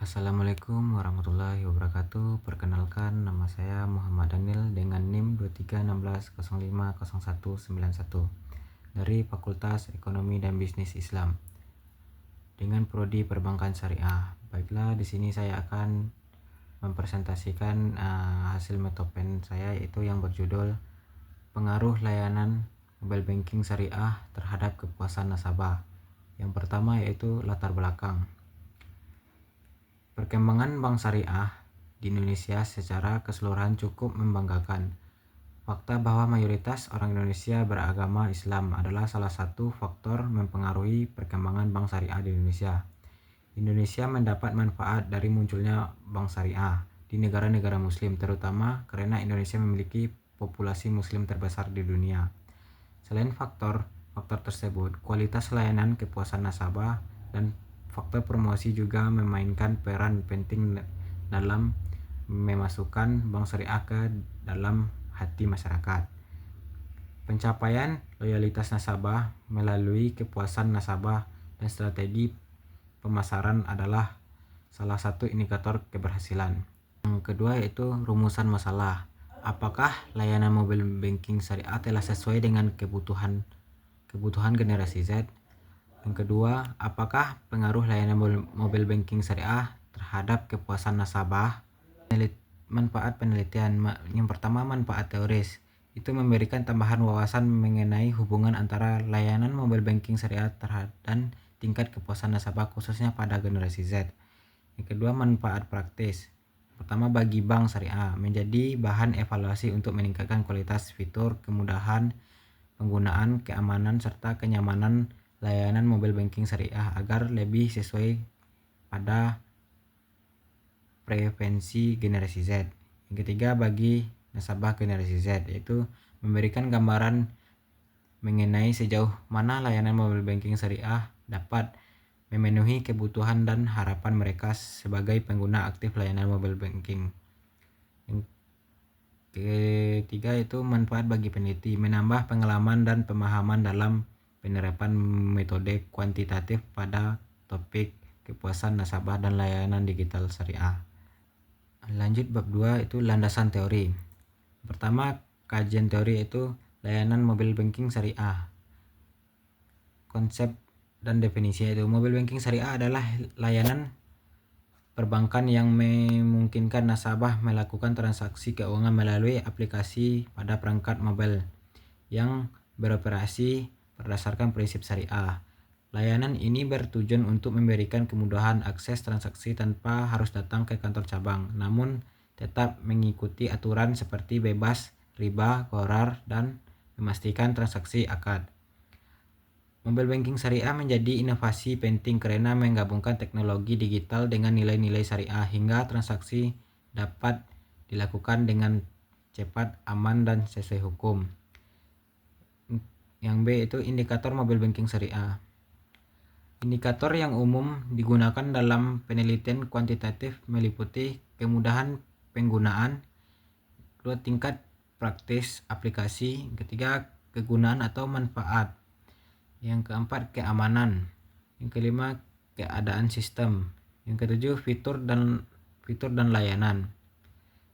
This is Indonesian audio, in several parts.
Assalamualaikum warahmatullahi wabarakatuh. Perkenalkan, nama saya Muhammad Daniel dengan NIM 2316050191 dari Fakultas Ekonomi dan Bisnis Islam dengan prodi Perbankan Syariah. Baiklah, di sini saya akan mempresentasikan hasil metopen saya, yaitu yang berjudul Pengaruh Layanan Mobile Banking Syariah terhadap kepuasan nasabah. Yang pertama yaitu latar belakang. Perkembangan bank syariah di Indonesia secara keseluruhan cukup membanggakan. Fakta bahwa mayoritas orang Indonesia beragama Islam adalah salah satu faktor mempengaruhi perkembangan bank syariah di Indonesia. Indonesia mendapat manfaat dari munculnya bank syariah di negara-negara Muslim, terutama karena Indonesia memiliki populasi Muslim terbesar di dunia. Selain faktor tersebut, kualitas layanan, kepuasan nasabah, dan faktor promosi juga memainkan peran penting dalam memasukkan bank syariah ke dalam hati masyarakat. Pencapaian loyalitas nasabah melalui kepuasan nasabah dan strategi pemasaran adalah salah satu indikator keberhasilan. Yang kedua yaitu rumusan masalah. Apakah layanan mobile banking syariah telah sesuai dengan kebutuhan generasi Z? Yang kedua, apakah pengaruh layanan mobile banking syariah terhadap kepuasan nasabah? Manfaat penelitian. Yang pertama, manfaat teoris. Itu memberikan tambahan wawasan mengenai hubungan antara layanan mobile banking syariah dan tingkat kepuasan nasabah khususnya pada generasi Z. Yang kedua, manfaat praktis. Pertama, bagi bank syariah menjadi bahan evaluasi untuk meningkatkan kualitas fitur, kemudahan penggunaan, keamanan, serta kenyamanan layanan mobile banking syariah agar lebih sesuai pada preferensi generasi Z. Yang ketiga, bagi nasabah generasi Z, yaitu memberikan gambaran mengenai sejauh mana layanan mobile banking syariah dapat memenuhi kebutuhan dan harapan mereka sebagai pengguna aktif layanan mobile banking. Yang ketiga itu manfaat bagi peneliti, menambah pengalaman dan pemahaman dalam penerapan metode kuantitatif pada topik kepuasan nasabah dan layanan digital syariah. Lanjut bab 2 itu landasan teori. Pertama, kajian teori itu layanan mobile banking syariah. Konsep dan definisi itu mobile banking syariah adalah layanan perbankan yang memungkinkan nasabah melakukan transaksi keuangan melalui aplikasi pada perangkat mobile yang beroperasi berdasarkan prinsip syariah. Layanan ini bertujuan untuk memberikan kemudahan akses transaksi tanpa harus datang ke kantor cabang, namun tetap mengikuti aturan seperti bebas riba, gharar, dan memastikan transaksi akad. Mobile banking syariah menjadi inovasi penting karena menggabungkan teknologi digital dengan nilai-nilai syariah hingga transaksi dapat dilakukan dengan cepat, aman, dan sesuai hukum. Yang B itu indikator mobile banking syariah. Indikator yang umum digunakan dalam penelitian kuantitatif meliputi kemudahan penggunaan, kedua tingkat praktis aplikasi, ketiga kegunaan atau manfaat, yang keempat keamanan, yang kelima keadaan sistem, yang ketujuh fitur dan layanan,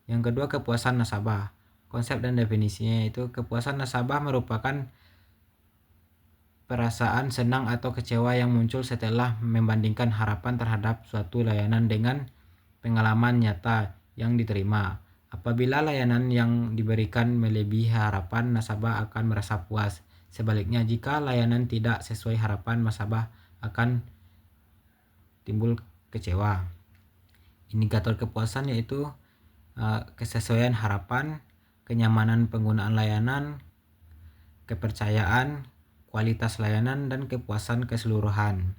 yang kedua kepuasan nasabah. Konsep dan definisinya itu kepuasan nasabah merupakan perasaan senang atau kecewa yang muncul setelah membandingkan harapan terhadap suatu layanan dengan pengalaman nyata yang diterima. Apabila layanan yang diberikan melebihi harapan, nasabah akan merasa puas. Sebaliknya, jika layanan tidak sesuai harapan, nasabah akan timbul kecewa. Indikator kepuasan yaitu kesesuaian harapan, kenyamanan penggunaan layanan, kepercayaan, kualitas layanan, dan kepuasan keseluruhan.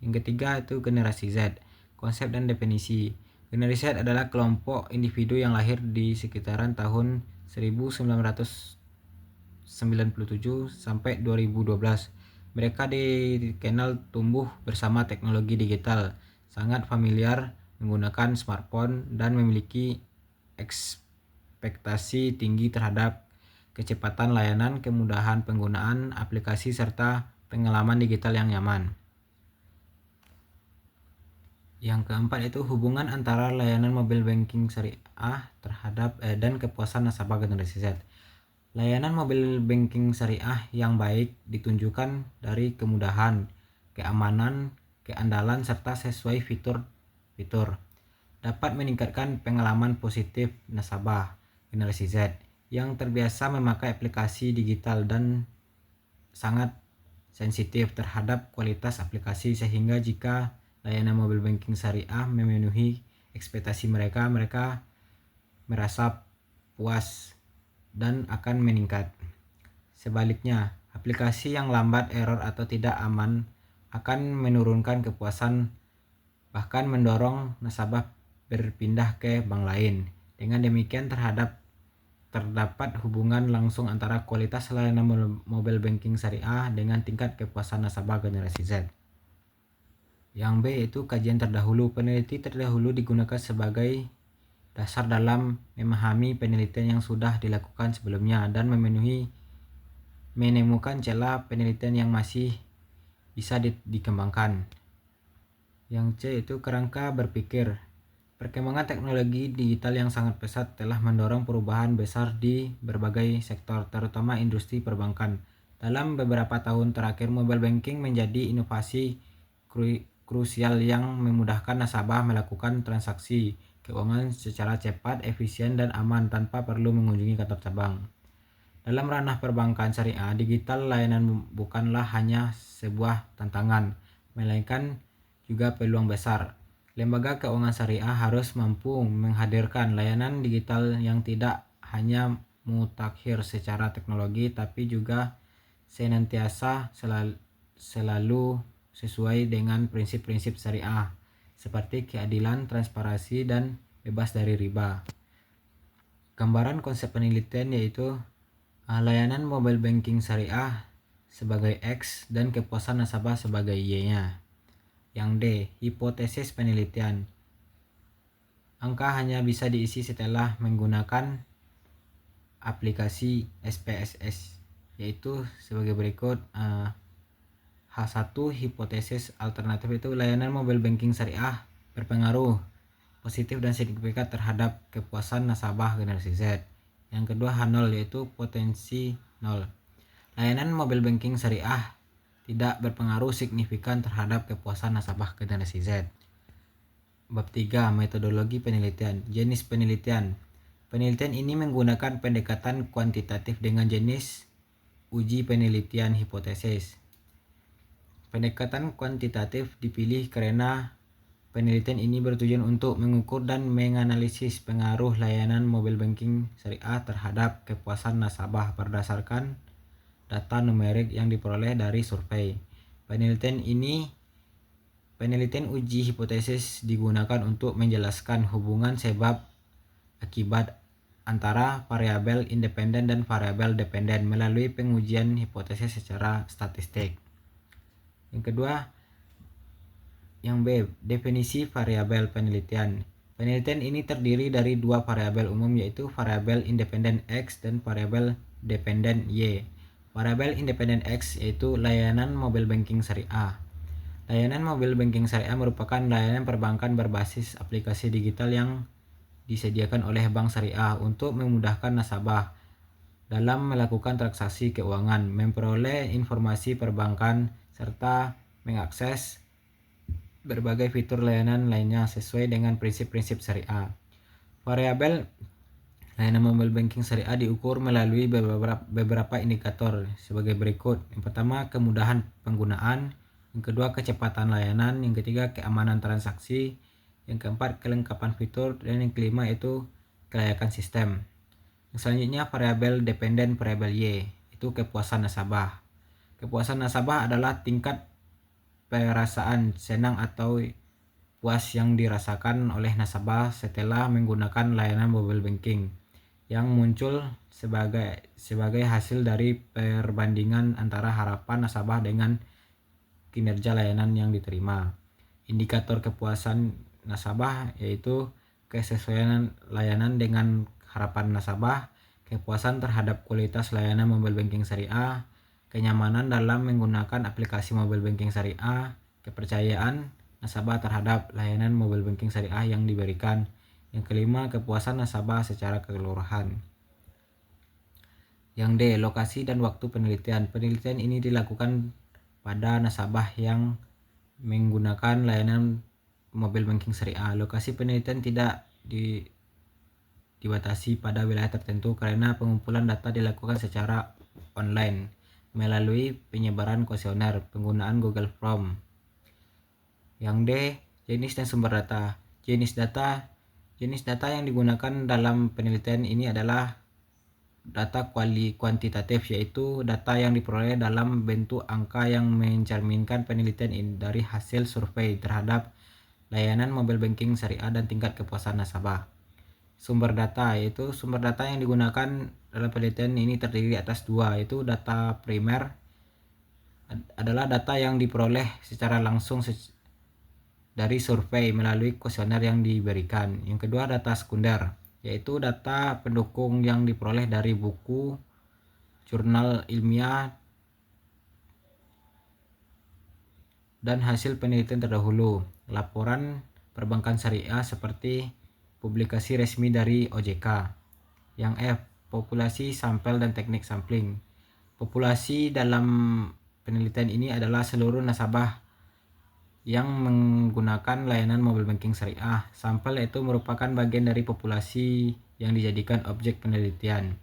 Yang ketiga itu generasi Z. Konsep dan definisi. Generasi Z adalah kelompok individu yang lahir di sekitaran tahun 1997 sampai 2012. Mereka dikenal tumbuh bersama teknologi digital, sangat familiar menggunakan smartphone, dan memiliki ekspektasi tinggi terhadap kecepatan layanan, kemudahan penggunaan aplikasi, serta pengalaman digital yang nyaman. Yang keempat itu hubungan antara layanan mobile banking syariah terhadap dan kepuasan nasabah generasi Z. Layanan mobile banking syariah yang baik ditunjukkan dari kemudahan, keamanan, keandalan serta sesuai fitur-fitur. Dapat meningkatkan pengalaman positif nasabah generasi Z yang terbiasa memakai aplikasi digital dan sangat sensitif terhadap kualitas aplikasi, sehingga jika layanan mobile banking syariah memenuhi ekspektasi mereka, mereka merasa puas dan akan meningkat. Sebaliknya, aplikasi yang lambat, error, atau tidak aman akan menurunkan kepuasan, bahkan mendorong nasabah berpindah ke bank lain. Dengan demikian terdapat hubungan langsung antara kualitas layanan mobile banking syariah dengan tingkat kepuasan nasabah generasi Z. Yang B itu kajian terdahulu. Peneliti terdahulu digunakan sebagai dasar dalam memahami penelitian yang sudah dilakukan sebelumnya dan menemukan celah penelitian yang masih bisa dikembangkan. Yang C itu kerangka berpikir. Perkembangan teknologi digital yang sangat pesat telah mendorong perubahan besar di berbagai sektor, terutama industri perbankan. Dalam beberapa tahun terakhir, mobile banking menjadi inovasi krusial yang memudahkan nasabah melakukan transaksi keuangan secara cepat, efisien, dan aman tanpa perlu mengunjungi kantor cabang. Dalam ranah perbankan syariah, digital layanan bukanlah hanya sebuah tantangan, melainkan juga peluang besar. Lembaga keuangan syariah harus mampu menghadirkan layanan digital yang tidak hanya mutakhir secara teknologi, tapi juga senantiasa selalu sesuai dengan prinsip-prinsip syariah, seperti keadilan, transparansi, dan bebas dari riba. Gambaran konsep penelitian yaitu layanan mobile banking syariah sebagai X dan kepuasan nasabah sebagai Y-nya. Yang D, hipotesis penelitian. Angka hanya bisa diisi setelah menggunakan aplikasi SPSS, yaitu sebagai berikut. H1 hipotesis alternatif itu layanan mobile banking syariah berpengaruh positif dan signifikan terhadap kepuasan nasabah generasi Z. Yang kedua H0 yaitu potensi 0. Layanan mobile banking syariah tidak berpengaruh signifikan terhadap kepuasan nasabah generasi Z. Bab 3 metodologi penelitian. Jenis penelitian. Penelitian ini menggunakan pendekatan kuantitatif dengan jenis uji penelitian hipotesis. Pendekatan kuantitatif dipilih karena penelitian ini bertujuan untuk mengukur dan menganalisis pengaruh layanan mobile banking syariah terhadap kepuasan nasabah berdasarkan data numerik yang diperoleh dari survei. Penelitian uji hipotesis digunakan untuk menjelaskan hubungan sebab akibat antara variabel independen dan variabel dependen melalui pengujian hipotesis secara statistik. Yang kedua, yang B, definisi variabel penelitian. Penelitian ini terdiri dari dua variabel umum, yaitu variabel independen X dan variabel dependen Y. Variabel independen X yaitu layanan mobile banking syariah. Layanan mobile banking syariah merupakan layanan perbankan berbasis aplikasi digital yang disediakan oleh bank syariah untuk memudahkan nasabah dalam melakukan transaksi keuangan, memperoleh informasi perbankan, serta mengakses berbagai fitur layanan lainnya sesuai dengan prinsip-prinsip syariah. Variabel layanan mobile banking syariah diukur melalui beberapa indikator sebagai berikut. Yang pertama, kemudahan penggunaan. Yang kedua, kecepatan layanan. Yang ketiga, keamanan transaksi. Yang keempat, kelengkapan fitur. Dan yang kelima itu kelayakan sistem. Yang selanjutnya, variabel dependen variabel Y, itu kepuasan nasabah. Kepuasan nasabah adalah tingkat perasaan senang atau puas yang dirasakan oleh nasabah setelah menggunakan layanan mobile banking, yang muncul sebagai hasil dari perbandingan antara harapan nasabah dengan kinerja layanan yang diterima. Indikator kepuasan nasabah yaitu kesesuaian layanan dengan harapan nasabah, kepuasan terhadap kualitas layanan mobile banking syariah, kenyamanan dalam menggunakan aplikasi mobile banking syariah, kepercayaan nasabah terhadap layanan mobile banking syariah yang diberikan. Yang kelima, kepuasan nasabah secara keseluruhan. Yang D, lokasi dan waktu penelitian. Penelitian ini dilakukan pada nasabah yang menggunakan layanan mobile banking syariah. Lokasi penelitian tidak dibatasi pada wilayah tertentu karena pengumpulan data dilakukan secara online melalui penyebaran kuesioner, penggunaan Google Form. Yang D, jenis dan sumber data. Jenis data yang digunakan dalam penelitian ini adalah data kuantitatif, yaitu data yang diperoleh dalam bentuk angka yang mencerminkan penelitian ini dari hasil survei terhadap layanan mobile banking syariah dan tingkat kepuasan nasabah. Sumber data, yaitu sumber data yang digunakan dalam penelitian ini terdiri atas dua, yaitu data primer adalah data yang diperoleh secara langsung dari survei melalui kuesioner yang diberikan. Yang kedua, data sekunder, yaitu data pendukung yang diperoleh dari buku, jurnal ilmiah, dan hasil penelitian terdahulu, laporan perbankan syariah seperti publikasi resmi dari OJK. Yang F, populasi sampel dan teknik sampling. Populasi dalam penelitian ini adalah seluruh nasabah yang menggunakan layanan mobile banking syariah. Sampel itu merupakan bagian dari populasi yang dijadikan objek penelitian.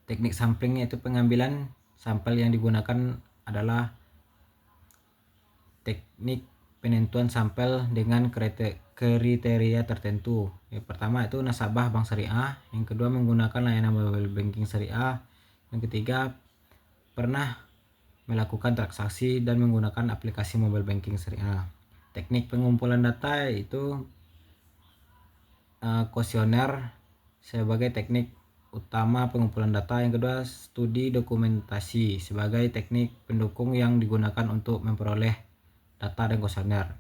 Teknik sampling yaitu pengambilan sampel yang digunakan adalah teknik penentuan sampel dengan kriteria tertentu. Yang pertama itu nasabah bank syariah, yang kedua menggunakan layanan mobile banking syariah, yang ketiga pernah melakukan transaksi dan menggunakan aplikasi mobile banking syariah. Teknik pengumpulan data itu kuesioner sebagai teknik utama pengumpulan data. Yang kedua, studi dokumentasi sebagai teknik pendukung yang digunakan untuk memperoleh data dan kuesioner.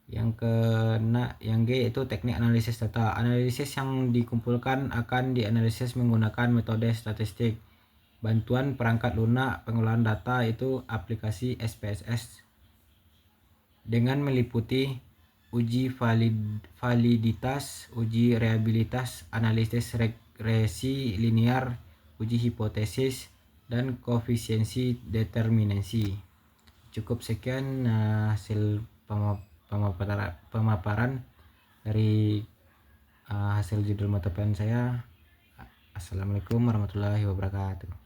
Yang G itu teknik analisis data. Analisis yang dikumpulkan akan dianalisis menggunakan metode statistik. Bantuan perangkat lunak pengolahan data itu aplikasi SPSS dengan meliputi uji validitas, uji reliabilitas, analisis regresi linear, uji hipotesis, dan koefisiensi determinasi. Cukup sekian hasil pemaparan dari hasil judul mata pelajaran saya. Assalamualaikum warahmatullahi wabarakatuh.